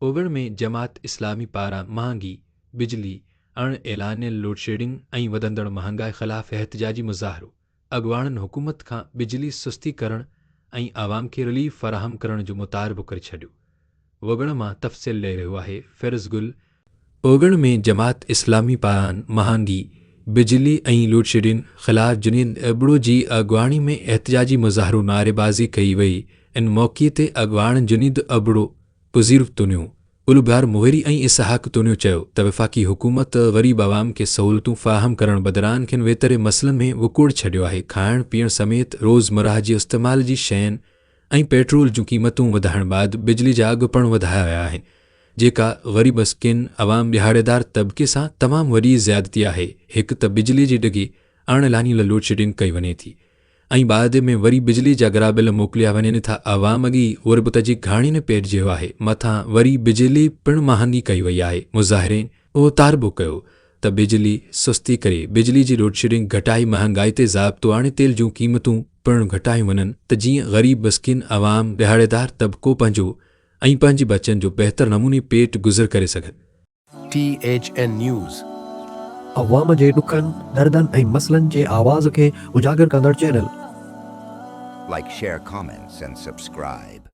ओवण में जमात इस्लामी पारां महांगी बिजली अण ऐलानियल लोड शेडिंग ऐं वधंदड़ महांगाई ख़िलाफ़ एहतजाजी मुज़ाहिरो अॻवाननि हुकूमत खां बिजली सुस्ती करण ऐं आवाम खे रिलीफ फ़राहम करण जो मुतालबो करे छॾियो। वॻण मां तफ़सील ॾेई रहियो आहे फ़िरोज़ गुल। ओगण में जमात इस्लामी पारां महांगी बिजली ऐं लोड शेडिंग ख़िलाफ़ जुनीद अबड़ो जी अॻवानी में एहतजाजी मुज़ाहिरो नारेबाज़ी कई वई। इन मौक़े ते अॻवान जुनीद अबड़ो, पुज़ीर तुनियो, उलुभार मोहरी ऐं इसहाक तुनियो चयो त वफ़ाक़ी हुकूमत ग़रीब आवाम खे सहूलतूं फ़राहम करण बदिरान खेनि वेतरे मसइलनि में वकूड़ छॾियो आहे। खाइण पीअण समेत रोज़मर्रा जी इस्तेमाल जी शयुनि ऐं पेट्रोल जूं क़ीमतूं वधाइण बैदि बिजली जा अघ पिणु वधाया विया आहिनि, जेका ग़रीब मिस्किन आवाम दिहाड़ेदार तबिके सां तमामु वॾी ज़्यादती आहे। हिकु त बिजली जी ॾिघी अणलानियल लोड शेडिंग कई वञे थी ऐं बाद में वरी बिजली जा घरा बिल मोकिलिया वञनि था। आवाम अॻी गुरबत जी घाणी न पेटिजियो आहे, मथां वरी बिजली पिणु महांगी कई वई आहे। मुज़ाहिरीन मुतालबो कयो त बिजली सुस्ती करे बिजली जी लोड शेडिंग घटाई, महांगाई ते ज़ाब्तो आणे तेल जूं क़ीमतूं पिणु घटायूं वञनि त जीअं ग़रीब मिस्किन आवाम दिहाड़ेदार तबिको पंहिंजो ऐं पंहिंजी बचनि जो बहितर नमूने पेट गुज़र करे सघनि। THN न्यूज़ अवाम जे ॾुखनि दर्दनि ऐं मसइलनि जे आवाज़ खे उजागर कंदड़ channel. Like, share, comments, and subscribe.